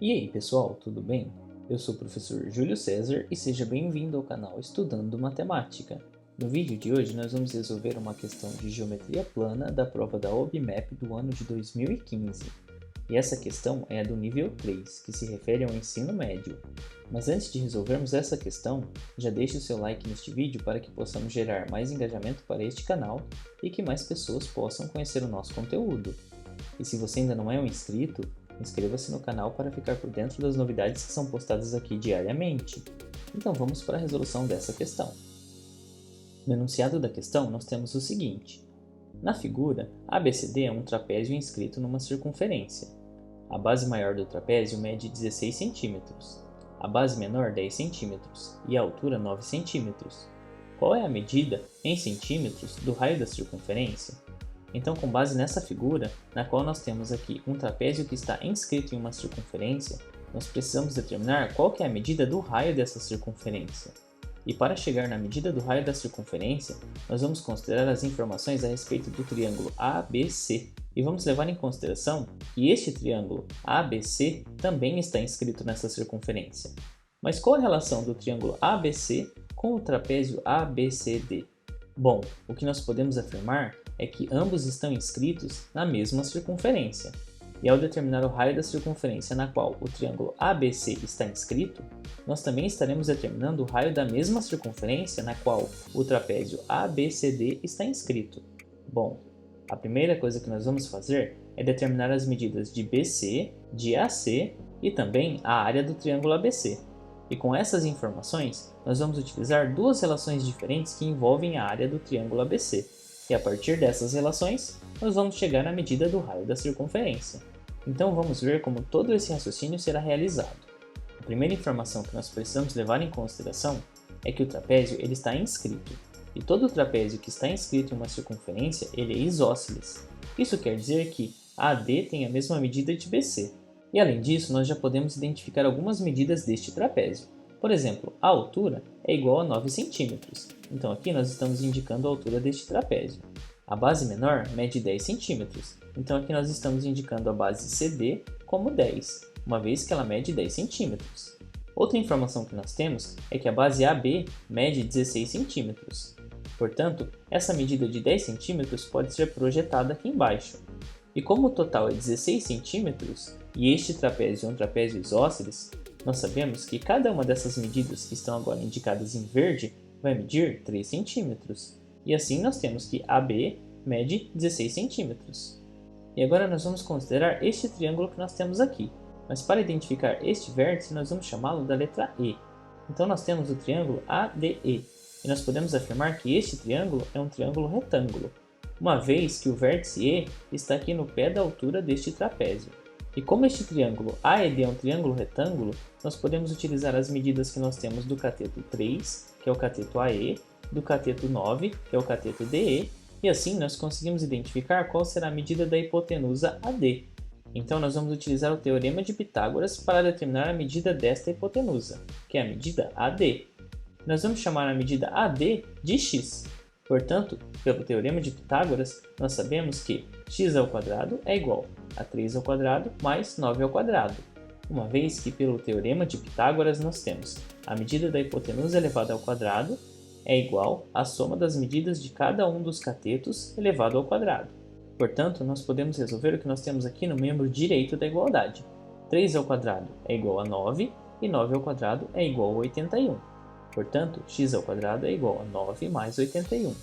E aí pessoal, tudo bem? Eu sou o professor Júlio César e seja bem-vindo ao canal Estudando Matemática. No vídeo de hoje nós vamos resolver uma questão de geometria plana da prova da OBMAP do ano de 2015. E essa questão é a do nível 3, que se refere ao ensino médio. Mas antes de resolvermos essa questão, já deixe o seu like neste vídeo para que possamos gerar mais engajamento para este canal e que mais pessoas possam conhecer o nosso conteúdo. E se você ainda não é um inscrito, inscreva-se no canal para ficar por dentro das novidades que são postadas aqui diariamente. Então vamos para a resolução dessa questão. No enunciado da questão nós temos o seguinte. Na figura, ABCD é um trapézio inscrito numa circunferência. A base maior do trapézio mede 16 cm, a base menor 10 cm e a altura 9 cm. Qual é a medida, em centímetros, do raio da circunferência? Então, com base nessa figura, na qual nós temos aqui um trapézio que está inscrito em uma circunferência, nós precisamos determinar qual que é a medida do raio dessa circunferência. E para chegar na medida do raio da circunferência, nós vamos considerar as informações a respeito do triângulo ABC. E vamos levar em consideração que este triângulo ABC também está inscrito nessa circunferência. Mas qual a relação do triângulo ABC com o trapézio ABCD? Bom, o que nós podemos afirmar é que ambos estão inscritos na mesma circunferência. E ao determinar o raio da circunferência na qual o triângulo ABC está inscrito, nós também estaremos determinando o raio da mesma circunferência na qual o trapézio ABCD está inscrito. Bom, a primeira coisa que nós vamos fazer é determinar as medidas de BC, de AC e também a área do triângulo ABC. E com essas informações, nós vamos utilizar duas relações diferentes que envolvem a área do triângulo ABC. E a partir dessas relações, nós vamos chegar na medida do raio da circunferência. Então vamos ver como todo esse raciocínio será realizado. A primeira informação que nós precisamos levar em consideração é que o trapézio ele está inscrito. E todo trapézio que está inscrito em uma circunferência ele é isósceles. Isso quer dizer que AD tem a mesma medida de BC. E além disso, nós já podemos identificar algumas medidas deste trapézio. Por exemplo, a altura é igual a 9 cm, então aqui nós estamos indicando a altura deste trapézio. A base menor mede 10 cm, então aqui nós estamos indicando a base CD como 10, uma vez que ela mede 10 cm. Outra informação que nós temos é que a base AB mede 16 cm. Portanto, essa medida de 10 cm pode ser projetada aqui embaixo. E como o total é 16 cm, e este trapézio é um trapézio isósceles, nós sabemos que cada uma dessas medidas que estão agora indicadas em verde vai medir 3 cm. E assim nós temos que AB mede 16 cm. E agora nós vamos considerar este triângulo que nós temos aqui. Mas para identificar este vértice, nós vamos chamá-lo da letra E. Então nós temos o triângulo ADE. E nós podemos afirmar que este triângulo é um triângulo retângulo, uma vez que o vértice E está aqui no pé da altura deste trapézio. E como este triângulo AED é um triângulo retângulo, nós podemos utilizar as medidas que nós temos do cateto 3, que é o cateto AE, do cateto 9, que é o cateto DE, e assim nós conseguimos identificar qual será a medida da hipotenusa AD. Então nós vamos utilizar o teorema de Pitágoras para determinar a medida desta hipotenusa, que é a medida AD. Nós vamos chamar a medida AD de x. Portanto, pelo teorema de Pitágoras, nós sabemos que x² é igual a 3² mais 9², uma vez que pelo teorema de Pitágoras nós temos a medida da hipotenusa elevada ao quadrado é igual à soma das medidas de cada um dos catetos elevado ao quadrado. Portanto, nós podemos resolver o que nós temos aqui no membro direito da igualdade. 3² é igual a 9 e 9² é igual a 81. Portanto, x² é igual a 9 mais 81.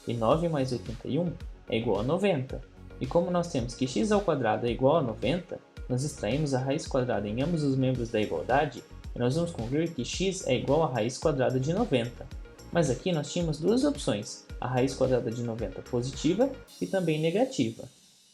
E 9 mais 81 é igual a 90. E como nós temos que x² é igual a 90, nós extraímos a raiz quadrada em ambos os membros da igualdade e nós vamos concluir que x é igual à raiz quadrada de 90. Mas aqui nós tínhamos duas opções, a raiz quadrada de 90 positiva e também negativa.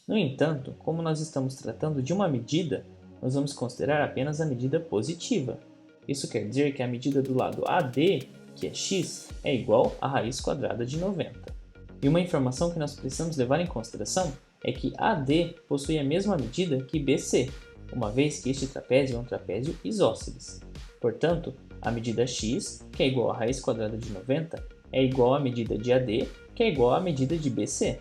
No entanto, como nós estamos tratando de uma medida, nós vamos considerar apenas a medida positiva. Isso quer dizer que a medida do lado AD, que é x, é igual à raiz quadrada de 90. E uma informação que nós precisamos levar em consideração é que AD possui a mesma medida que BC, uma vez que este trapézio é um trapézio isósceles. Portanto, a medida x, que é igual à raiz quadrada de 90, é igual à medida de AD, que é igual à medida de BC.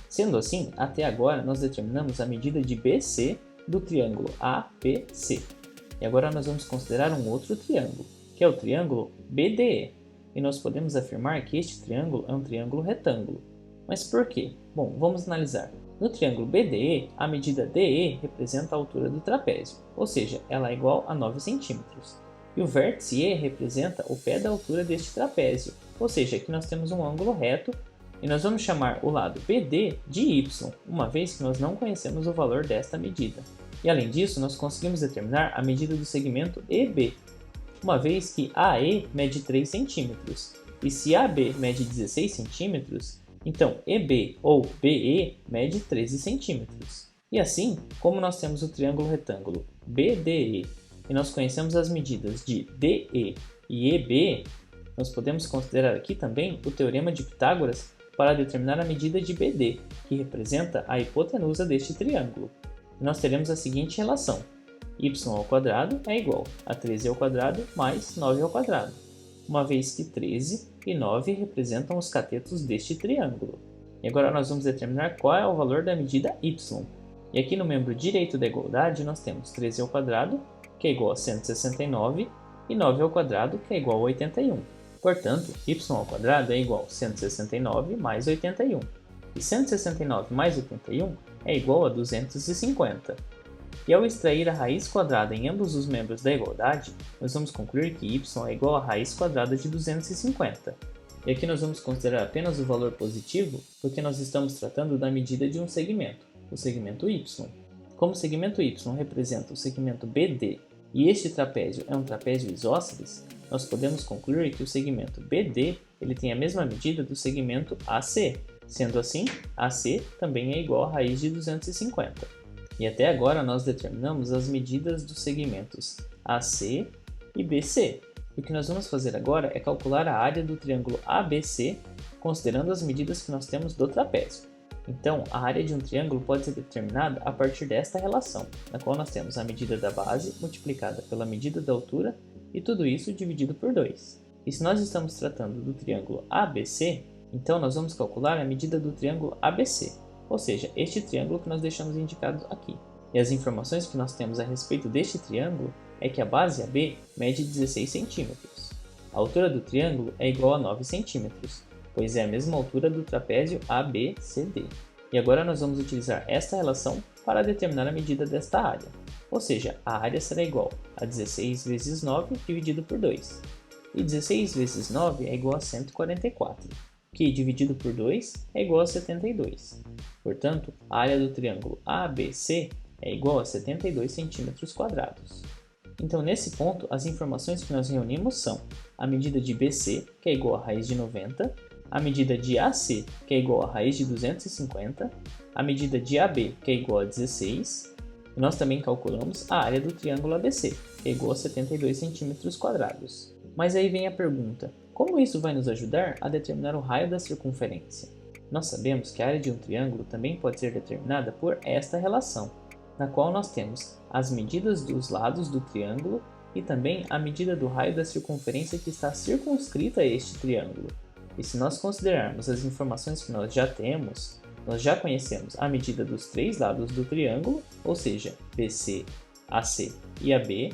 Sendo assim, até agora nós determinamos a medida de BC do triângulo ABC. E agora nós vamos considerar um outro triângulo, que é o triângulo BDE. E nós podemos afirmar que este triângulo é um triângulo retângulo. Mas por quê? Bom, vamos analisar. No triângulo BDE, a medida DE representa a altura do trapézio, ou seja, ela é igual a 9 centímetros. E o vértice E representa o pé da altura deste trapézio, ou seja, aqui nós temos um ângulo reto e nós vamos chamar o lado BD de Y, uma vez que nós não conhecemos o valor desta medida. E além disso, nós conseguimos determinar a medida do segmento EB, uma vez que AE mede 3 centímetros, e se AB mede 16 centímetros, então EB ou BE mede 13 centímetros. E assim, como nós temos o triângulo retângulo BDE e nós conhecemos as medidas de DE e EB, nós podemos considerar aqui também o teorema de Pitágoras para determinar a medida de BD, que representa a hipotenusa deste triângulo. E nós teremos a seguinte relação: y ao quadrado é igual a 13 ao quadrado mais 9 ao quadrado, uma vez que 13 e 9 representam os catetos deste triângulo. E agora nós vamos determinar qual é o valor da medida y. E aqui no membro direito da igualdade nós temos 13 ao quadrado, que é igual a 169, e 9 ao quadrado, que é igual a 81. Portanto, y ao quadrado é igual a 169 mais 81. E 169 mais 81 é igual a 250. E ao extrair a raiz quadrada em ambos os membros da igualdade, nós vamos concluir que y é igual à raiz quadrada de 250. E aqui nós vamos considerar apenas o valor positivo, porque nós estamos tratando da medida de um segmento, o segmento y. Como o segmento y representa o segmento BD e este trapézio é um trapézio isósceles, nós podemos concluir que o segmento BD ele tem a mesma medida do segmento AC. Sendo assim, AC também é igual à raiz de 250. E até agora nós determinamos as medidas dos segmentos AC e BC. O que nós vamos fazer agora é calcular a área do triângulo ABC, considerando as medidas que nós temos do trapézio. Então, a área de um triângulo pode ser determinada a partir desta relação, na qual nós temos a medida da base multiplicada pela medida da altura e tudo isso dividido por 2. E se nós estamos tratando do triângulo ABC, então nós vamos calcular a medida do triângulo ABC, ou seja, este triângulo que nós deixamos indicado aqui. E as informações que nós temos a respeito deste triângulo é que a base AB mede 16 centímetros. A altura do triângulo é igual a 9 centímetros, pois é a mesma altura do trapézio ABCD. E agora nós vamos utilizar esta relação para determinar a medida desta área, ou seja, a área será igual a 16 vezes 9 dividido por 2. E 16 vezes 9 é igual a 144, que dividido por 2 é igual a 72. Portanto, a área do triângulo ABC é igual a 72 centímetros quadrados. Então, nesse ponto, as informações que nós reunimos são a medida de BC, que é igual a raiz de 90, a medida de AC, que é igual a raiz de 250, a medida de AB, que é igual a 16, e nós também calculamos a área do triângulo ABC, que é igual a 72 centímetros quadrados. Mas aí vem a pergunta: como isso vai nos ajudar a determinar o raio da circunferência? Nós sabemos que a área de um triângulo também pode ser determinada por esta relação, na qual nós temos as medidas dos lados do triângulo e também a medida do raio da circunferência que está circunscrita a este triângulo. E se nós considerarmos as informações que nós já temos, nós já conhecemos a medida dos três lados do triângulo, ou seja, BC, AC e AB,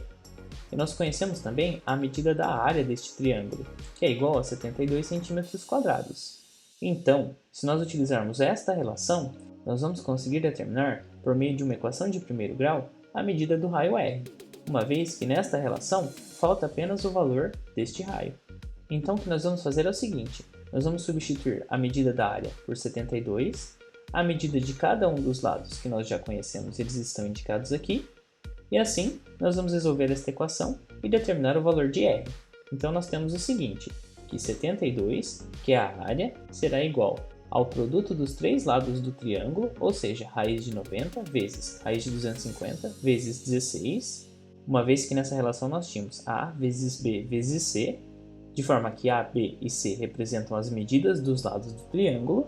e nós conhecemos também a medida da área deste triângulo, que é igual a 72 centímetros quadrados. Então, se nós utilizarmos esta relação, nós vamos conseguir determinar, por meio de uma equação de primeiro grau, a medida do raio R, uma vez que nesta relação falta apenas o valor deste raio. Então o que nós vamos fazer é o seguinte: nós vamos substituir a medida da área por 72, a medida de cada um dos lados que nós já conhecemos, eles estão indicados aqui, e assim nós vamos resolver esta equação e determinar o valor de R. Então nós temos o seguinte, que 72, que é a área, será igual ao produto dos três lados do triângulo, ou seja, raiz de 90 vezes raiz de 250 vezes 16, uma vez que nessa relação nós tínhamos A vezes B vezes C, de forma que A, B e C representam as medidas dos lados do triângulo,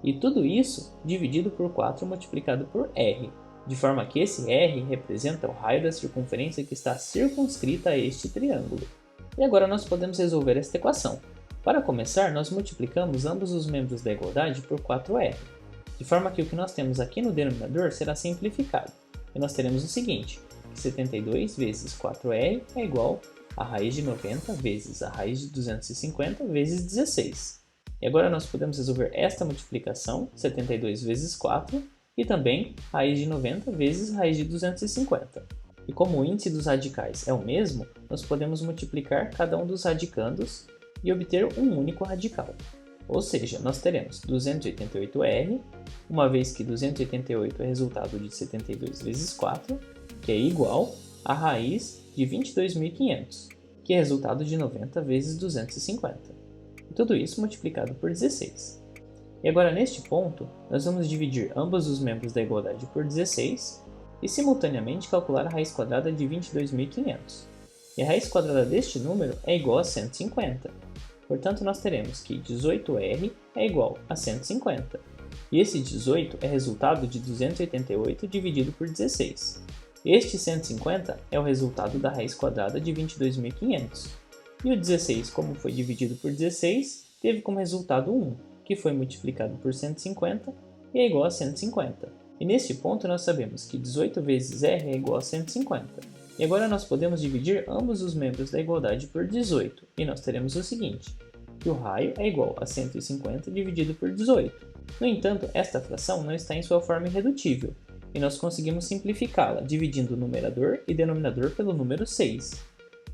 e tudo isso dividido por 4 multiplicado por R, de forma que esse R representa o raio da circunferência que está circunscrita a este triângulo. E agora nós podemos resolver esta equação. Para começar, nós multiplicamos ambos os membros da igualdade por 4R, de forma que o que nós temos aqui no denominador será simplificado, e nós teremos o seguinte, que 72 vezes 4r é igual a raiz de 90 vezes a raiz de 250 vezes 16. E agora nós podemos resolver esta multiplicação, 72 vezes 4, e também raiz de 90 vezes raiz de 250. E como o índice dos radicais é o mesmo, nós podemos multiplicar cada um dos radicandos e obter um único radical. Ou seja, nós teremos 288r, uma vez que 288 é resultado de 72 vezes 4, que é igual a raiz de 22.500, que é resultado de 90 vezes 250. E tudo isso multiplicado por 16. E agora, neste ponto, nós vamos dividir ambos os membros da igualdade por 16 e simultaneamente calcular a raiz quadrada de 22.500. E a raiz quadrada deste número é igual a 150. Portanto, nós teremos que 18r é igual a 150. E esse 18 é resultado de 288 dividido por 16. Este 150 é o resultado da raiz quadrada de 22.500. E o 16, como foi dividido por 16, teve como resultado 1, que foi multiplicado por 150 e é igual a 150. E neste ponto nós sabemos que 18 vezes r é igual a 150. E agora nós podemos dividir ambos os membros da igualdade por 18, e nós teremos o seguinte, que o raio é igual a 150 dividido por 18. No entanto, esta fração não está em sua forma irredutível, e nós conseguimos simplificá-la dividindo o numerador e denominador pelo número 6.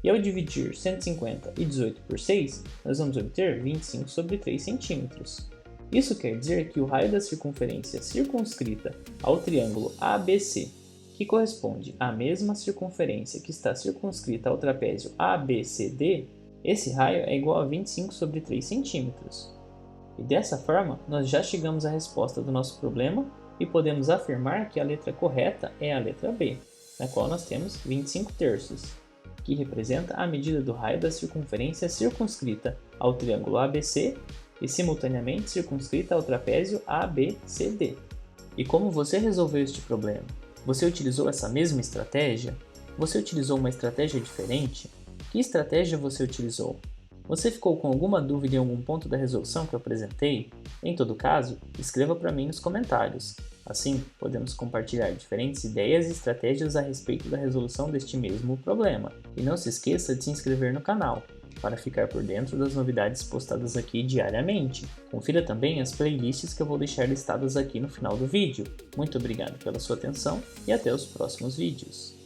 E ao dividir 150 e 18 por 6, nós vamos obter 25 sobre 3 centímetros. Isso quer dizer que o raio da circunferência circunscrita ao triângulo ABC, que corresponde à mesma circunferência que está circunscrita ao trapézio ABCD, esse raio é igual a 25 sobre 3 centímetros. E dessa forma, nós já chegamos à resposta do nosso problema e podemos afirmar que a letra correta é a letra B, na qual nós temos 25 terços, que representa a medida do raio da circunferência circunscrita ao triângulo ABC e simultaneamente circunscrita ao trapézio ABCD. E como você resolveu este problema? Você utilizou essa mesma estratégia? Você utilizou uma estratégia diferente? Que estratégia você utilizou? Você ficou com alguma dúvida em algum ponto da resolução que eu apresentei? Em todo caso, escreva para mim nos comentários. Assim, podemos compartilhar diferentes ideias e estratégias a respeito da resolução deste mesmo problema. E não se esqueça de se inscrever no canal, para ficar por dentro das novidades postadas aqui diariamente. Confira também as playlists que eu vou deixar listadas aqui no final do vídeo. Muito obrigado pela sua atenção e até os próximos vídeos.